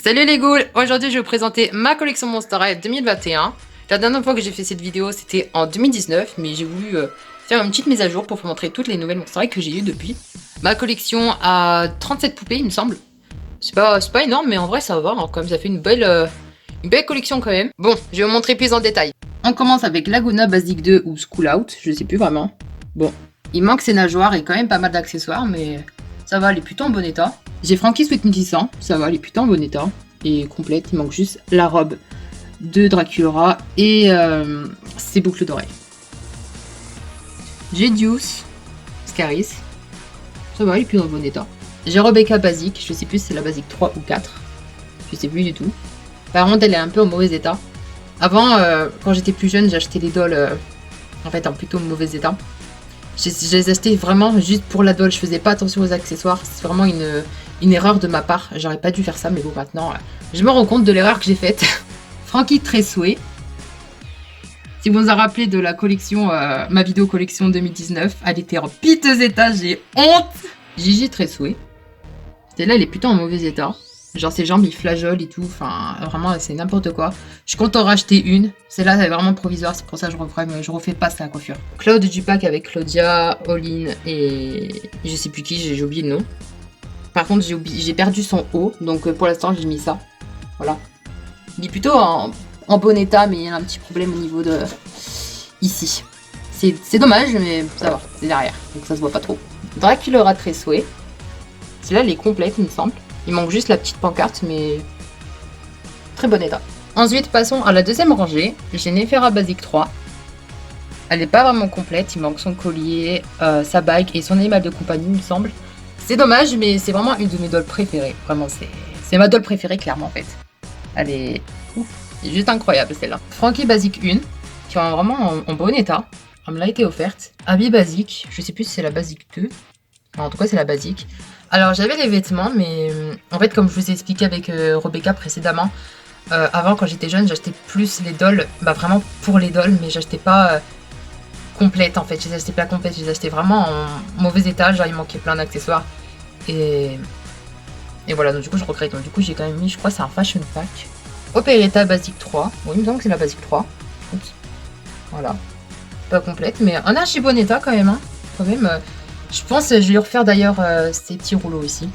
Salut les ghouls. Aujourd'hui je vais vous présenter ma collection Monster High 2021. La dernière fois que j'ai fait cette vidéo c'était en 2019, mais j'ai voulu faire une petite mise à jour pour vous montrer toutes les nouvelles Monster High que j'ai eues depuis. Ma collection a 37 poupées il me semble. C'est pas énorme mais en vrai ça va, hein, quand même ça fait une belle collection quand même. Bon, je vais vous montrer plus en détail. On commence avec Laguna Basic 2 ou School Out, je sais plus vraiment. Bon, il manque ses nageoires et quand même pas mal d'accessoires mais ça va, elle est plutôt en bon état. J'ai Frankie Sweet Mutissant, ça va, elle est plutôt en bon état. Et complète, il manque juste la robe de Dracula et ses boucles d'oreilles. J'ai Deuce, Scaris, ça va, il est plus en bon état. J'ai Rebecca Basic, je sais plus si c'est la Basic 3 ou 4, je sais plus du tout. Par contre, elle est un peu en mauvais état. Avant, quand j'étais plus jeune, j'achetais les dolls en fait en plutôt mauvais état. Je les achetais vraiment juste pour la doll, je faisais pas attention aux accessoires, c'est vraiment une erreur de ma part, j'aurais pas dû faire ça, mais bon maintenant, je me rends compte de l'erreur que j'ai faite. Frankie Tressoué. Si vous vous en rappelez de la collection, ma vidéo collection 2019, elle était en piteux état, j'ai honte. Gigi Tressoué. Celle-là, elle est plutôt en mauvais état. Genre ses jambes, ils flageolent et tout, enfin vraiment c'est n'importe quoi. Je compte en racheter une, celle-là elle est vraiment provisoire, c'est pour ça que je refais pas sa coiffure. Claude du pack avec Claudia, Olin et je sais plus qui, j'ai oublié le nom. Par contre j'ai perdu son haut, donc pour l'instant j'ai mis ça, voilà. Il est plutôt en bon état mais il y a un petit problème au niveau de ici. C'est dommage mais ça va, c'est derrière, donc ça se voit pas trop. Dracula Tressoué, celle-là elle est complète il me semble. Il manque juste la petite pancarte, mais très bon état. Ensuite, passons à la deuxième rangée. J'ai Nefera Basic 3. Elle n'est pas vraiment complète. Il manque son collier, sa bague et son animal de compagnie, il me semble. C'est dommage, mais c'est vraiment une de mes dolls préférées. Vraiment, c'est ma doll préférée, clairement, en fait. Elle est ouf. C'est juste incroyable, celle-là. Frankie Basic 1, qui est vraiment en bon état. Elle me l'a été offerte. Abby Basic, je sais plus si c'est la Basic 2. En tout cas, c'est la Basic. Alors j'avais les vêtements mais en fait comme je vous ai expliqué avec Rebecca précédemment, avant quand j'étais jeune j'achetais plus les dolls, bah vraiment pour les dolls mais j'achetais pas complète en fait, je les achetais pas complètes, je les achetais vraiment en mauvais état, genre il manquait plein d'accessoires et voilà donc du coup je regrette, donc du coup j'ai quand même mis, je crois c'est un fashion pack. Operetta Basic 3, oui il me semble que c'est la Basic 3, oups. Voilà, pas complète mais en archi bon état quand même, hein. Quand même. Je pense que je vais refaire d'ailleurs ces petits rouleaux ici.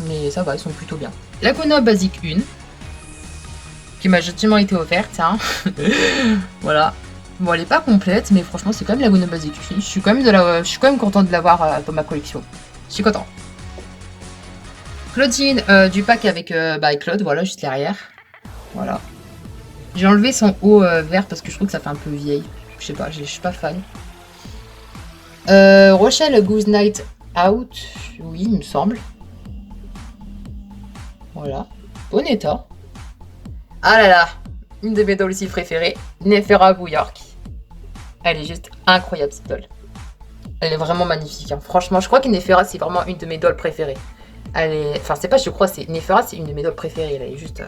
Mais ça va, ils sont plutôt bien. Laguna Basic 1. Qui m'a gentiment été offerte. Hein. Voilà. Bon, elle est pas complète, mais franchement, c'est quand même Laguna Basic 1. Je suis quand même contente de l'avoir dans ma collection. Je suis content. Claudine du pack avec Claude, voilà, juste derrière. Voilà. J'ai enlevé son haut vert parce que je trouve que ça fait un peu vieille. Je sais pas, je suis pas fan. Rochelle Goose Night Out, oui, il me semble. Voilà, bon état. Ah là là, une de mes dolls aussi préférées, Nefera New York. Elle est juste incroyable cette doll. Elle est vraiment magnifique. Hein. Franchement, je crois que Nefera c'est vraiment une de mes dolls préférées. Elle est, enfin c'est pas, je crois, c'est Nefera c'est une de mes dolls préférées. Elle est juste,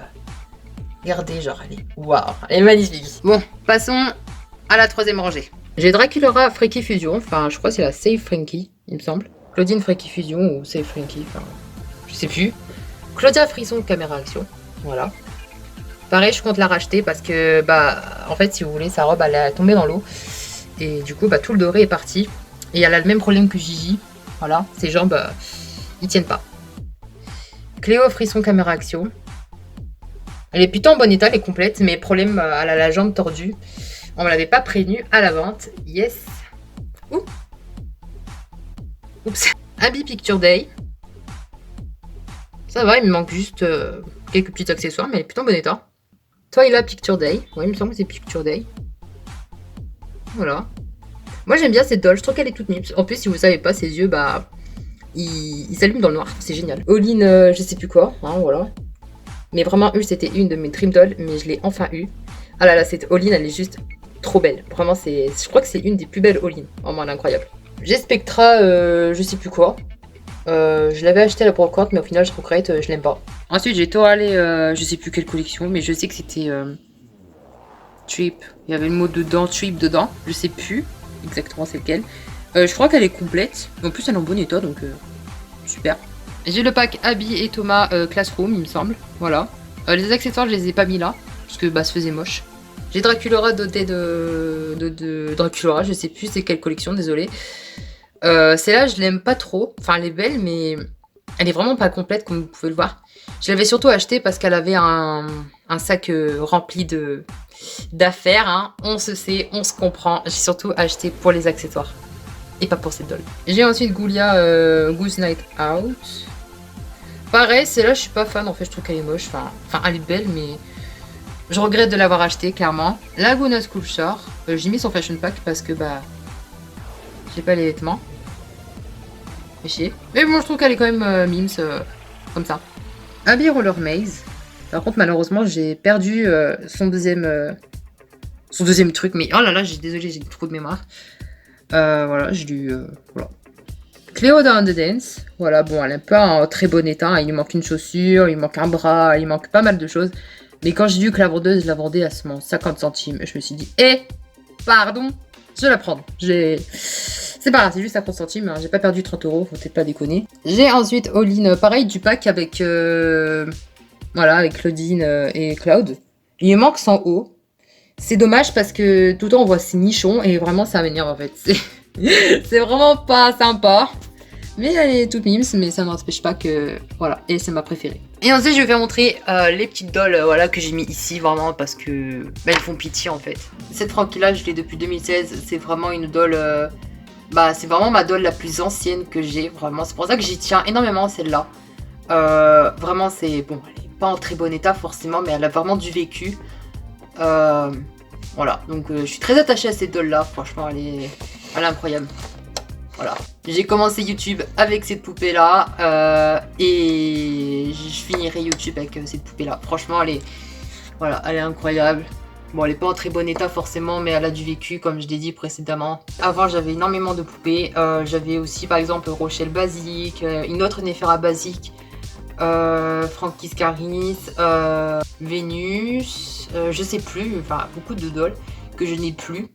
regardez, genre elle est, waouh, elle est magnifique. Bon, passons à la troisième rangée. J'ai Dracula Freaky Fusion, enfin je crois que c'est la Save Frankie, il me semble. Claudine Freaky Fusion ou Save Frankie, enfin je sais plus. Claudia Frisson Caméra Action, voilà. Pareil, je compte la racheter parce que, en fait, si vous voulez, sa robe, elle est tombée dans l'eau. Et du coup, tout le doré est parti. Et elle a le même problème que Gigi, voilà. Ses jambes, ils tiennent pas. Cléo Frisson Caméra Action. Elle est plutôt en bon état, elle est complète, mais problème, elle a la jambe tordue. On ne l'avait pas prévenu à la vente. Yes. Ouh. Oups. Abby Picture Day. Ça va, il me manque juste quelques petits accessoires, mais elle est plutôt en bon état. Twyla Picture Day. Oui, il me semble que c'est Picture Day. Voilà. Moi, j'aime bien cette doll. Je trouve qu'elle est toute mignonne. En plus, si vous savez pas, ses yeux, ils s'allument dans le noir. C'est génial. Olin, je sais plus quoi. Hein, voilà. Mais vraiment, c'était une de mes dream dolls, mais je l'ai enfin eu. Ah là là, cette Olin, elle est juste trop belle. Vraiment, je crois que c'est une des plus belles all-in. Vraiment, elle est incroyable. J'ai Spectra, je sais plus quoi. Je l'avais acheté à la brocante, mais au final, je regrette, je l'aime pas. Ensuite, j'ai Toile, je sais plus quelle collection, mais je sais que c'était Trip. Il y avait le mot dedans, Trip dedans. Je sais plus exactement c'est lequel. Je crois qu'elle est complète. En plus, elle est en bon état, donc super. J'ai le pack Abby et Thomas Classroom, il me semble. Voilà. Les accessoires, je les ai pas mis là, parce que bah, ça faisait moche. J'ai Draculaura doté de Draculaura, je sais plus c'est quelle collection, désolé. Celle-là, je l'aime pas trop. Enfin, elle est belle, mais elle est vraiment pas complète, comme vous pouvez le voir. Je l'avais surtout achetée parce qu'elle avait un sac rempli d'affaires. Hein. On se sait, on se comprend. J'ai surtout acheté pour les accessoires. Et pas pour cette doll. J'ai ensuite Goulia Goose Night Out. Pareil, celle-là, je suis pas fan. En fait, je trouve qu'elle est moche. Enfin, elle est belle, mais je regrette de l'avoir achetée, clairement. Laguna Sculpture. J'ai mis son fashion pack parce que, bah, j'ai pas les vêtements. Fait chier. Mais bon, je trouve qu'elle est quand même mimes, comme ça. Abby Roller Maze. Par contre, malheureusement, j'ai perdu son deuxième truc. Mais oh là là, désolé, j'ai trop de mémoire. Voilà, j'ai dû... voilà. Cléo dans The Dance. Voilà, bon, elle est pas en très bon état. Hein. Il lui manque une chaussure, il manque un bras, il manque pas mal de choses. Mais quand j'ai vu que la vendeuse la vendait à seulement 50 centimes, je me suis dit, pardon, je vais la prendre. C'est pas grave, c'est juste 50 centimes. Hein. J'ai pas perdu 30 €, faut peut-être pas déconner. J'ai ensuite all-in, pareil, du pack avec... voilà, avec Claudine et Cloud. Il me manque 100 haut. C'est dommage parce que tout le temps on voit ces nichons et vraiment ça m'énerve en fait. C'est vraiment pas sympa. Mais elle est toute mimes, mais ça n'empêche pas que... Voilà, et c'est ma préférée. Et ensuite je vais vous montrer les petites dolls voilà, que j'ai mis ici vraiment parce que... Bah, elles font pitié en fait. Cette Frankie là je l'ai depuis 2016, c'est vraiment une doll... Bah c'est vraiment ma doll la plus ancienne que j'ai, vraiment. C'est pour ça que j'y tiens énormément celle-là. Vraiment c'est... Bon, elle est pas en très bon état forcément, mais elle a vraiment du vécu. Voilà, donc je suis très attachée à cette doll là, franchement elle est incroyable. Voilà, j'ai commencé YouTube avec cette poupée là et je finirai YouTube avec cette poupée là. Franchement elle est incroyable. Bon, elle est pas en très bon état forcément, mais elle a du vécu comme je l'ai dit précédemment. Avant j'avais énormément de poupées, j'avais aussi par exemple Rochelle basique, une autre Néphera basique. Frankie Scaris, Vénus, je sais plus, enfin beaucoup de dolls que je n'ai plus.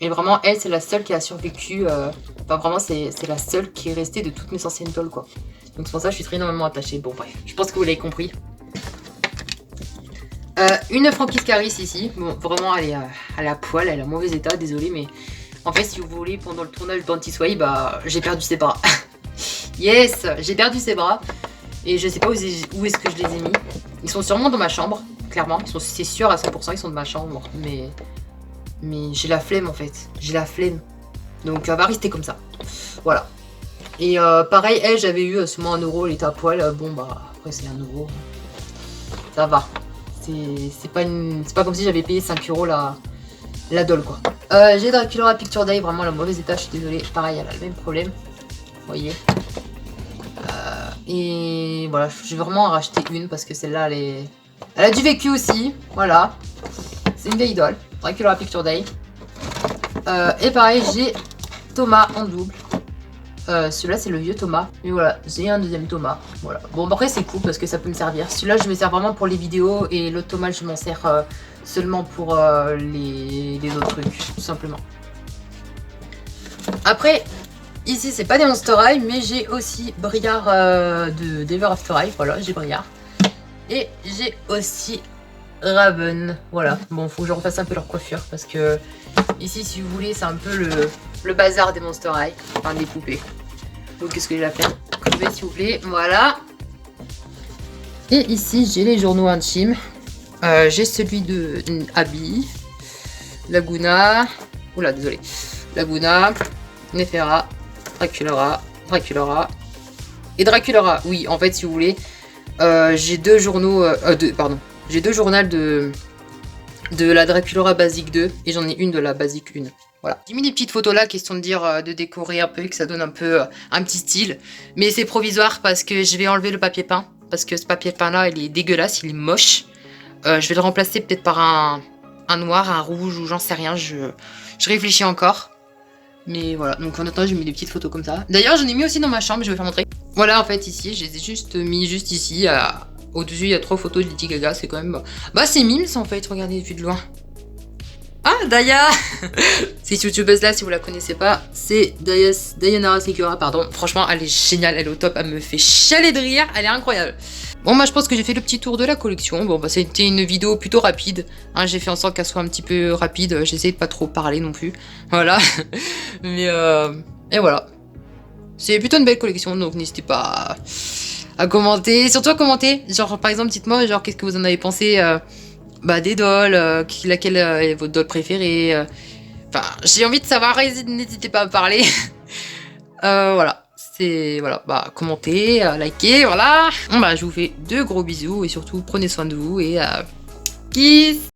Et vraiment, elle, c'est la seule qui a survécu. Enfin, vraiment, c'est la seule qui est restée de toutes mes anciennes dolls, quoi. Donc, c'est pour ça que je suis très énormément attachée. Bon, bref, je pense que vous l'avez compris. Une Frankie Scaris ici. Bon, vraiment, elle est à poil, elle est en mauvais état, désolé, mais en fait, si vous voulez, pendant le tournage d'Anti-Sway, bah, j'ai perdu ses bras. Yes, j'ai perdu ses bras. Et je sais pas où est-ce que je les ai mis. Ils sont sûrement dans ma chambre, clairement. C'est sûr à 100% ils sont dans ma chambre. Mais j'ai la flemme en fait. J'ai la flemme. Donc elle va rester comme ça. Voilà. Et pareil, elle, j'avais eu seulement 1 €, elle était à poil. Bon bah après c'est 1 €. Ça va. C'est pas comme si j'avais payé 5 € la doll quoi. J'ai Draculaura Picture Day, vraiment la mauvaise état, je suis désolée. Pareil, elle a le même problème. Vous voyez. Et voilà, je vais vraiment en racheter une parce que celle-là, elle a du vécu aussi. Voilà. C'est une vieille doll. Draculaura Picture Day. Et pareil, j'ai Thomas en double. Celui-là, c'est le vieux Thomas. Et voilà, j'ai un deuxième Thomas. Voilà. Bon, après, c'est cool parce que ça peut me servir. Celui-là, je me sers vraiment pour les vidéos. Et l'autre Thomas, je m'en sers seulement pour les autres trucs, tout simplement. Après... Ici, c'est pas des Monster High, mais j'ai aussi Briard de Ever After High. Voilà, j'ai Briard. Et j'ai aussi Raven. Voilà. Bon, faut que je refasse un peu leur coiffure parce que ici, si vous voulez, c'est un peu le bazar des Monster High. Enfin, des poupées. Donc, qu'est-ce que j'ai à faire? Coupez, s'il vous plaît. Voilà. Et ici, j'ai les journaux intimes. J'ai celui de Abby, Laguna. Oula, désolé. Laguna, Néphera. Draculaura et Draculaura. Oui, en fait, si vous voulez, j'ai deux journaux, j'ai deux journaux de la Draculaura basique 2 et j'en ai une de la basique 1. Voilà. J'ai mis des petites photos là, question de dire de décorer un peu, que ça donne un peu un petit style. Mais c'est provisoire parce que je vais enlever le papier peint parce que ce papier peint là, il est dégueulasse, il est moche. Je vais le remplacer peut-être par un noir, un rouge ou j'en sais rien. Je réfléchis encore. Mais voilà, donc en attendant j'ai mis des petites photos comme ça. D'ailleurs j'en ai mis aussi dans ma chambre, je vais vous faire montrer. Voilà en fait ici, je les ai juste mis juste ici. Au-dessus il y a 3 photos de Lady Gaga, c'est quand même... Bah c'est mimes en fait, regardez depuis de loin. Ah Daya. Cette youtubeuse là, si vous la connaissez pas, c'est Diana Segura, pardon. Franchement elle est géniale, elle est au top, elle me fait chialer de rire, elle est incroyable. Bon, moi je pense que j'ai fait le petit tour de la collection. Bon, bah c'était une vidéo plutôt rapide. Hein, j'ai fait en sorte qu'elle soit un petit peu rapide. J'essaie de pas trop parler non plus. Voilà. Mais et voilà. C'est plutôt une belle collection, donc n'hésitez pas à commenter. Surtout à commenter. Genre par exemple, dites-moi genre qu'est-ce que vous en avez pensé bah, des dolls, laquelle est votre doll préférée. Enfin, j'ai envie de savoir, n'hésitez pas à me parler. Voilà. C'est voilà, bah commentez, likez, voilà. Bon bah je vous fais de gros bisous et surtout prenez soin de vous et kiss.